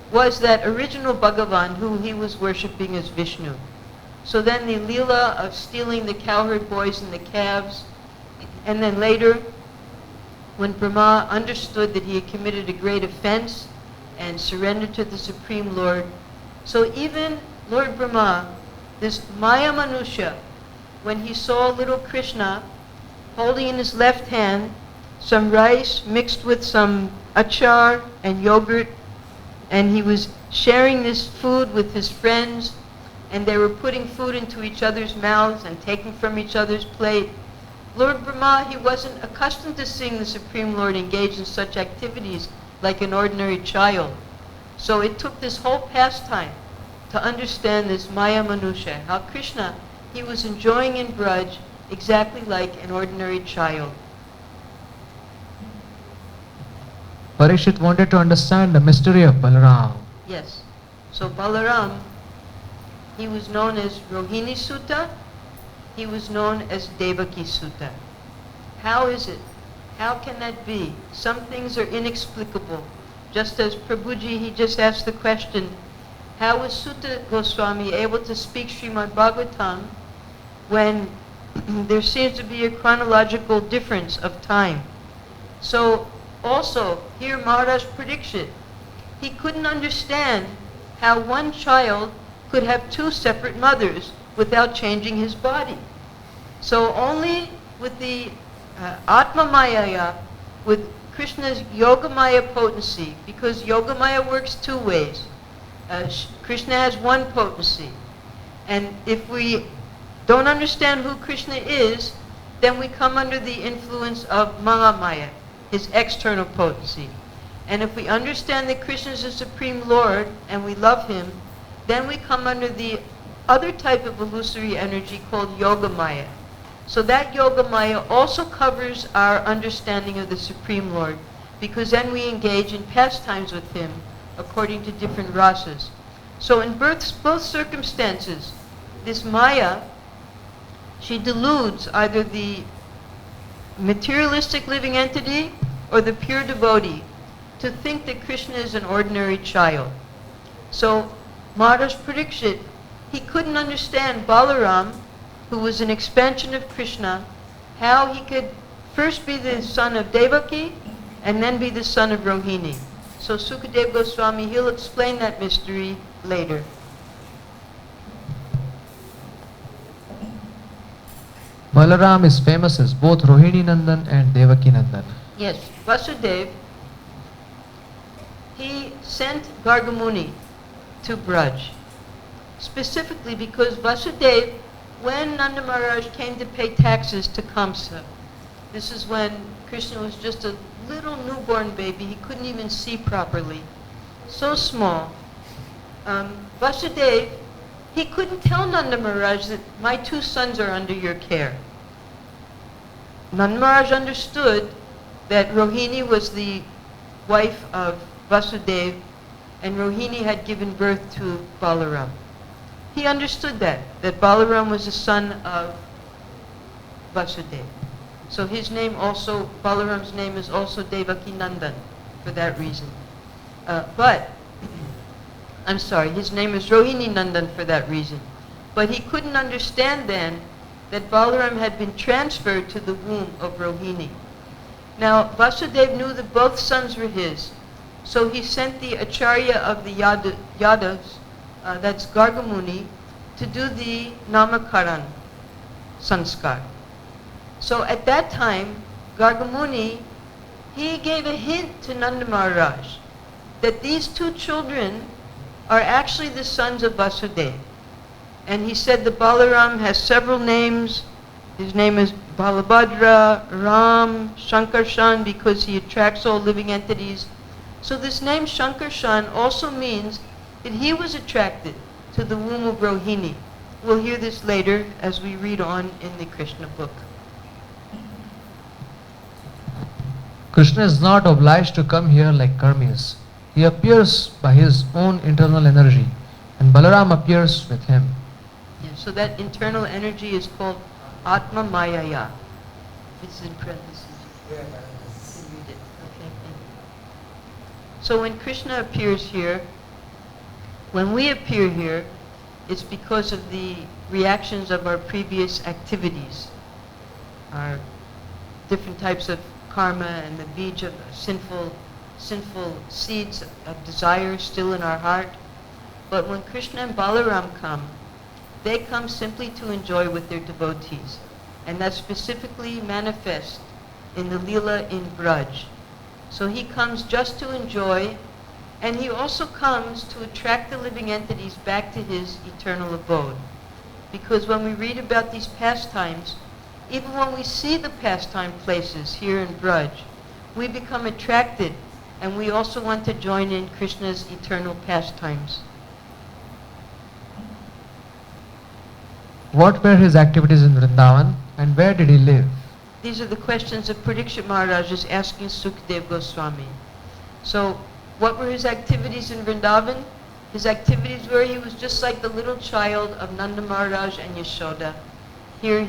was that original Bhagavan who he was worshipping as Vishnu. So then the Leela of stealing the cowherd boys and the calves, and then later, when Brahma understood that he had committed a great offense and surrendered to the Supreme Lord, so even Lord Brahma, this Maya Manusha, when he saw little Krishna holding in his left hand some rice mixed with some achar and yogurt, and he was sharing this food with his friends, and they were putting food into each other's mouths and taking from each other's plate. Lord Brahma, he wasn't accustomed to seeing the Supreme Lord engage in such activities like an ordinary child. So it took this whole pastime to understand this Maya Manusha, how Krishna, he was enjoying in Braj exactly like an ordinary child. Parikshit wanted to understand the mystery of Balaram. Yes. So Balaram, he was known as Rohini Sutta. He was known as Devaki Sutta. How is it? How can that be? Some things are inexplicable. Just as Prabhuji, he just asked the question, how was Sutta Goswami able to speak Srimad Bhagavatam when there seems to be a chronological difference of time. So also here Maharaj Parikshit, he couldn't understand how one child could have two separate mothers without changing his body. So only with the Atma Maya, with Krishna's Yoga Maya potency, because Yoga Maya works two ways. Krishna has one potency. And if we don't understand who Krishna is, then we come under the influence of Mahamaya, his external potency. And if we understand that Krishna is the Supreme Lord and we love him, then we come under the other type of illusory energy called Yoga Maya. So that Yoga Maya also covers our understanding of the Supreme Lord, because then we engage in pastimes with him according to different rasas. So in both circumstances, this Maya, she deludes either the materialistic living entity or the pure devotee to think that Krishna is an ordinary child. So Maharaj Parikshit, he couldn't understand Balaram, who was an expansion of Krishna, how he could first be the son of Devaki and then be the son of Rohini. So Sukadeva Goswami, he'll explain that mystery later. Balaram is famous as both Rohini Nandan and Devaki Nandan. Yes, Vasudeva, he sent Gargamuni to Braj, specifically because Vasudeva, when Nanda Maharaj came to pay taxes to Kamsa, this is when Krishna was just a little newborn baby, he couldn't even see properly, so small. Vasudeva, he couldn't tell Nanda Maharaj that my two sons are under your care. Nanda Maharaj understood that Rohini was the wife of Vasudeva and Rohini had given birth to Balaram. He understood that Balaram was the son of Vasudeva. So his name also, Balaram's name is also Devaki Nandan for that reason. His name is Rohini Nandan for that reason. But he couldn't understand then that Balaram had been transferred to the womb of Rohini. Now, Vasudeva knew that both sons were his, so he sent the Acharya of the Yadavas, that's Gargamuni, to do the Namakaran sanskar. So at that time, Gargamuni, he gave a hint to Nanda Maharaj that these two children are actually the sons of Vasudeva. And he said the Balaram has several names. His name is Balabhadra, Ram, Shankarshan, because he attracts all living entities. So this name Shankarshan also means that he was attracted to the womb of Rohini. We'll hear this later as we read on in the Krishna book. Krishna is not obliged to come here like Karmis. He appears by his own internal energy, and Balaram appears with him. Yeah, so that internal energy is called Atma Mayaya. It's in parentheses. You read it. Okay. So when Krishna appears here, when we appear here, it's because of the reactions of our previous activities, our different types of karma and the beej of sinful seeds of desire still in our heart. But when Krishna and Balaram come, they come simply to enjoy with their devotees. And that's specifically manifest in the Leela in Braj. So he comes just to enjoy, and he also comes to attract the living entities back to his eternal abode. Because when we read about these pastimes, even when we see the pastime places here in Braj, we become attracted, and we also want to join in Krishna's eternal pastimes. What were his activities in Vrindavan, and where did he live? These are the questions that Parikshit Maharaj is asking Sukadeva Goswami. So, what were his activities in Vrindavan? His activities were he was just like the little child of Nanda Maharaj and Yashoda. Here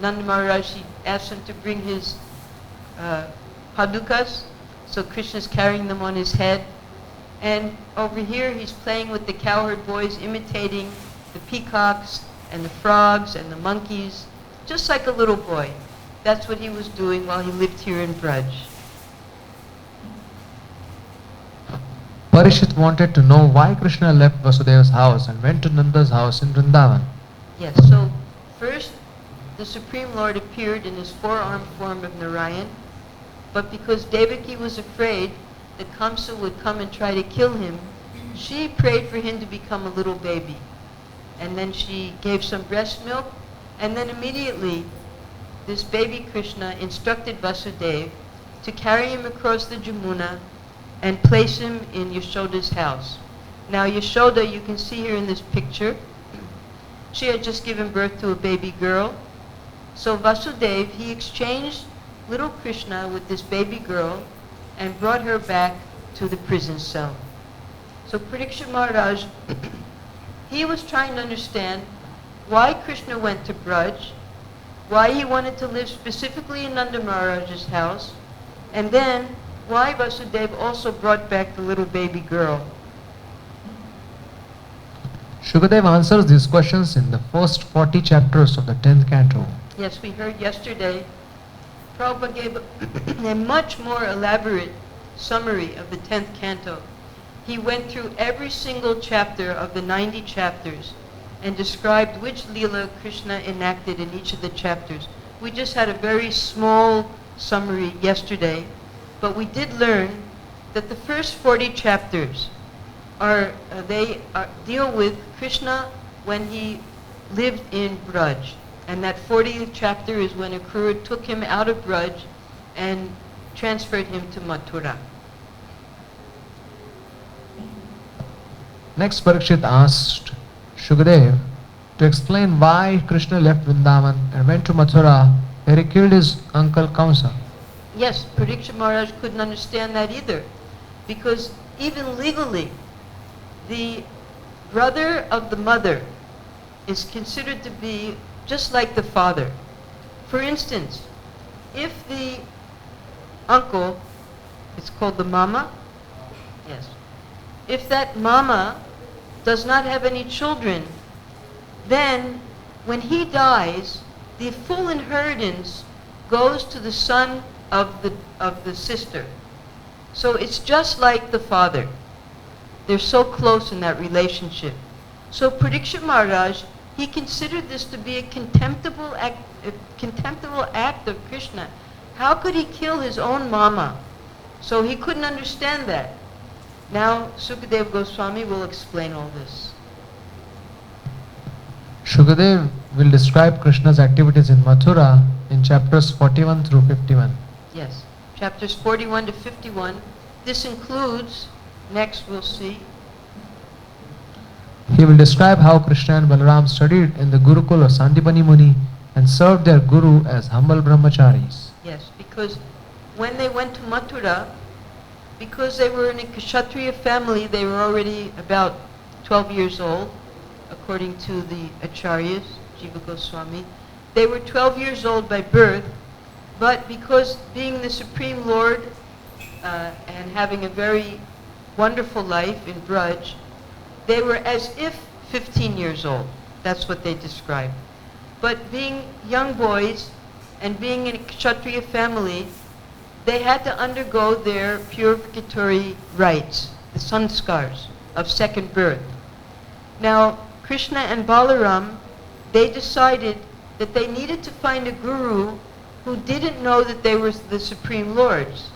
Nanda Maharaj, he asked him to bring his padukas, so Krishna's carrying them on his head. And over here he's playing with the cowherd boys, imitating the peacocks and the frogs and the monkeys, just like a little boy. That's what he was doing while he lived here in Braj. Parishit wanted to know why Krishna left Vasudeva's house and went to Nanda's house in Vrindavan. Yes, so first the Supreme Lord appeared in his four-armed form of Narayan, but because Devaki was afraid that Kamsa would come and try to kill him, she prayed for him to become a little baby. And then she gave some breast milk, and then immediately this baby Krishna instructed Vasudeva to carry him across the Jamuna and place him in Yashoda's house. Now Yashoda, you can see here in this picture, she had just given birth to a baby girl. So Vasudeva, he exchanged little Krishna with this baby girl and brought her back to the prison cell. So Parikshit Maharaj, he was trying to understand why Krishna went to Braj, why he wanted to live specifically in Nanda Maharaj's house, and then why Vasudeva also brought back the little baby girl. Shukadeva answers these questions in the first 40 chapters of the 10th canto. Yes, we heard yesterday, Prabhupada gave a much more elaborate summary of the 10th canto. He went through every single chapter of the 90 chapters and described which Leela Krishna enacted in each of the chapters. We just had a very small summary yesterday, but we did learn that the first 40 chapters deal with Krishna when he lived in Braj. And that 40th chapter is when Akrura took him out of Braj and transferred him to Mathura. Next, Parikshit asked Shukadeva to explain why Krishna left Vrindavan and went to Mathura where he killed his uncle Kamsa. Yes, Parikshit Maharaj couldn't understand that either, because even legally, the brother of the mother is considered to be just like the father. For instance, if the uncle, it's called the mama, yes, if that mama does not have any children, then when he dies, the full inheritance goes to the son of the sister. So it's just like the father. They're so close in that relationship. So Parikshit Maharaj, he considered this to be a contemptible act of Krishna. How could he kill his own mama? So he couldn't understand that. Now Sukadeva Goswami will explain all this. Shukadeva will describe Krishna's activities in Mathura in chapters 41 through 51. Yes, chapters 41 to 51. This includes, next we'll see, he will describe how Krishna and Balaram studied in the Gurukul of Sandipani Muni and served their Guru as humble brahmacharis. yes, because when they went to Mathura, because they were in a Kshatriya family, they were already about 12 years old, according to the Acharyas, Jiva Goswami. They were 12 years old by birth, but because being the Supreme Lord and having a very wonderful life in Braj, they were as if 15 years old. That's what they described. But being young boys and being in a Kshatriya family, they had to undergo their purificatory rites, the sanskars of second birth. Now, Krishna and Balaram, they decided that they needed to find a guru who didn't know that they were the Supreme Lords.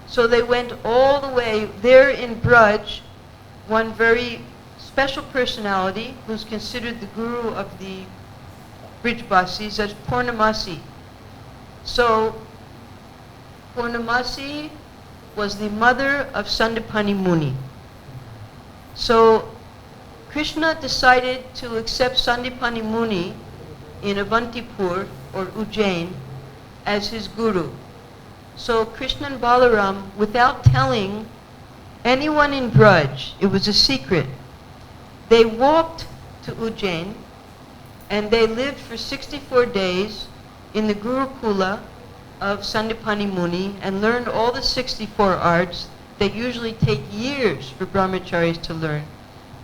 So they went all the way there in Braj, one very special personality who's considered the guru of the Brijvasis as Purnamasi. So Purnamasi was the mother of Sandipani Muni. So Krishna decided to accept Sandipani Muni in Avantipur or Ujjain as his guru. So Krishna and Balaram, without telling anyone in Braj, it was a secret, they walked to Ujjain and they lived for 64 days in the Gurukula of Sandipani Muni and learned all the 64 arts that usually take years for brahmacharis to learn.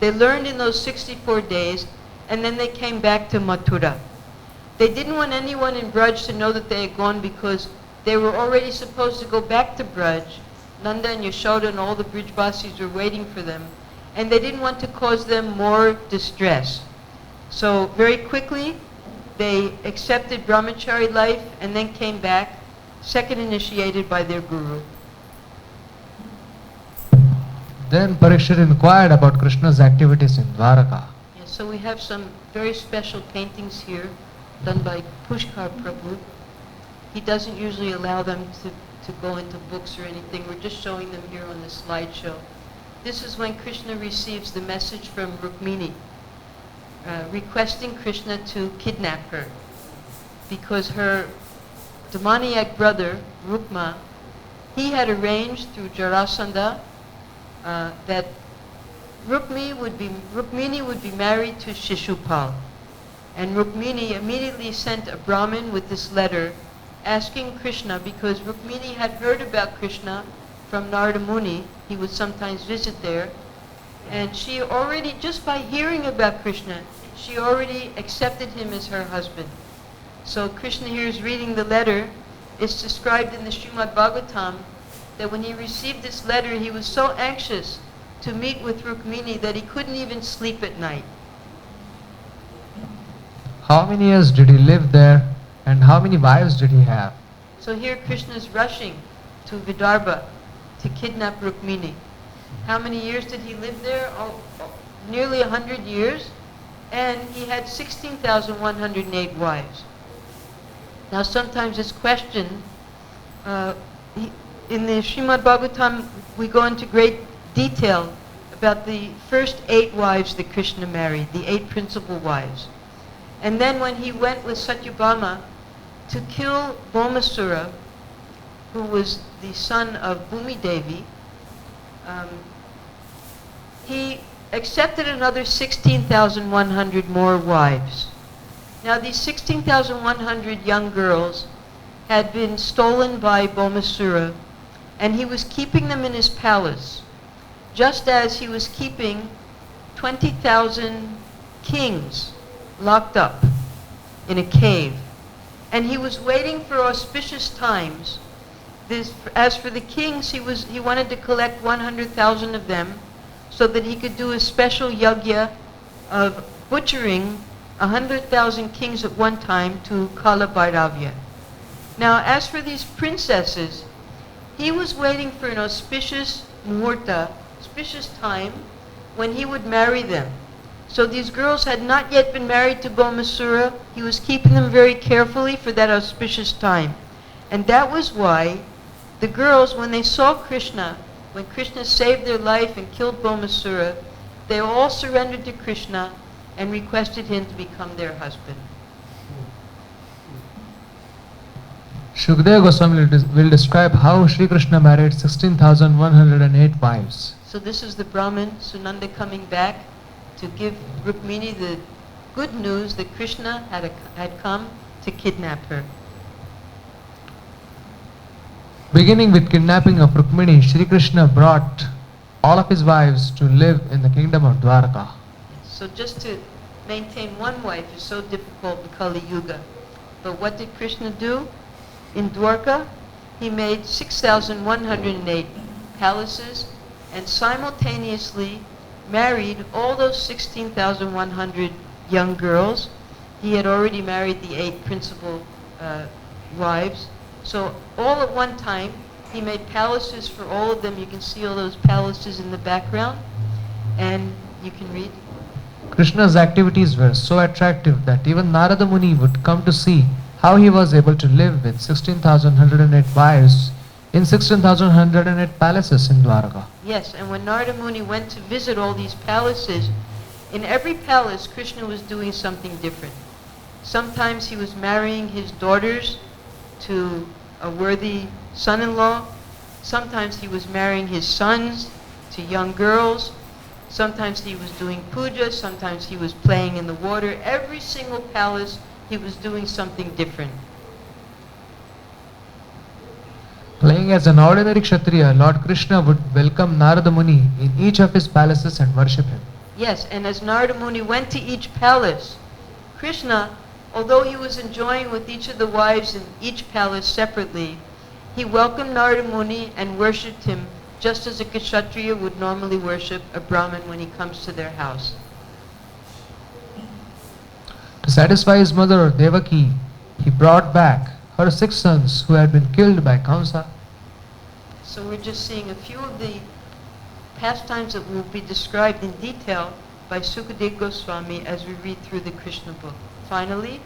They learned in those 64 days and then they came back to Mathura. They didn't want anyone in Braj to know that they had gone because they were already supposed to go back to Braj. Nanda and Yashoda and all the Brijbasis were waiting for them, and they didn't want to cause them more distress. So very quickly, they accepted brahmachari life and then came back, second initiated by their guru. Then Parikshit inquired about Krishna's activities in Dwaraka. Yes, so we have some very special paintings here done by Pushkar Prabhu. He doesn't usually allow them to go into books or anything. We're just showing them here on the slideshow. This is when Krishna receives the message from Rukmini, requesting Krishna to kidnap her because her demoniac brother, Rukma, he had arranged through Jarasandha that Rukmini would be married to Shishupal. And Rukmini immediately sent a Brahmin with this letter asking Krishna, because Rukmini had heard about Krishna from Narada Muni, he would sometimes visit there, and she already, just by hearing about Krishna, she already accepted him as her husband. So Krishna here is reading the letter. It's described in the Srimad Bhagavatam that when he received this letter, he was so anxious to meet with Rukmini that he couldn't even sleep at night. How many years did he live there, and how many wives did he have? So here Krishna is rushing to Vidarbha to kidnap Rukmini. How many years did he live there? Nearly 100 years, and he had 16,108 wives. Now sometimes it's questioned, in the Srimad Bhagavatam we go into great detail about the first 8 wives that Krishna married, the 8 principal wives. And then when he went with Satyabhama to kill Bhaumasura, who was the son of Bhumi Devi, he accepted another 16,100 more wives. Now these 16,100 young girls had been stolen by Bhaumasura, and he was keeping them in his palace, just as he was keeping 20,000 kings locked up in a cave. And he was waiting for auspicious times. As for the kings, he wanted to collect 100,000 of them so that he could do a special yajna of butchering 100,000 kings at one time to Kala Bhairavya. Now, as for these princesses, he was waiting for an auspicious muhurta, auspicious time, when he would marry them. So these girls had not yet been married to Bhaumasura. He was keeping them very carefully for that auspicious time. And that was why the girls, when they saw Krishna, when Krishna saved their life and killed Bhaumasura, they all surrendered to Krishna and requested him to become their husband. Shukadeva Goswami will describe how Sri Krishna married 16,108 wives. So this is the Brahmin, Sunanda, coming back to give Rukmini the good news that Krishna had come to kidnap her. Beginning with kidnapping of Rukmini, Sri Krishna brought all of his wives to live in the kingdom of Dwaraka. So just to maintain one wife is so difficult in Kali Yuga. But what did Krishna do? In Dwarka, he made 6,108 palaces and simultaneously married all those 16,100 young girls. He had already married the 8 principal wives. So all at one time, he made palaces for all of them. You can see all those palaces in the background, and you can read. Krishna's activities were so attractive that even Narada Muni would come to see how he was able to live with 16,108 wives in 16,108 palaces in Dwaraka. Yes, and when Narada Muni went to visit all these palaces, in every palace Krishna was doing something different. Sometimes he was marrying his daughters to a worthy son-in-law. Sometimes he was marrying his sons to young girls. Sometimes he was doing puja. Sometimes he was playing in the water. Every single palace he was doing something different. Playing as an ordinary Kshatriya, Lord Krishna would welcome Narada Muni in each of his palaces and worship him. Yes, and as Narada Muni went to each palace, Krishna, although he was enjoying with each of the wives in each palace separately, he welcomed Narada Muni and worshipped him just as a Kshatriya would normally worship a Brahmin when he comes to their house. To satisfy his mother Devaki, he brought back her 6 sons who had been killed by Kamsa. So we're just seeing a few of the pastimes that will be described in detail by Sukadeva Goswami as we read through the Krishna book. Finally,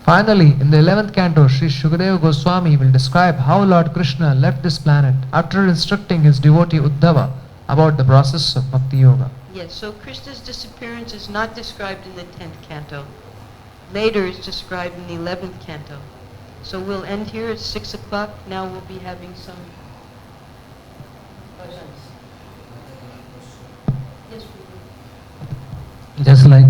In the 11th canto, Sri Shukadeva Goswami will describe how Lord Krishna left this planet after instructing his devotee Uddhava about the process of bhakti-yoga. yes, so Krishna's disappearance is not described in the 10th canto. Later it's described in the 11th canto. So we'll end here at 6 o'clock. Now we'll be having some bhajans. Yes, we will. Just like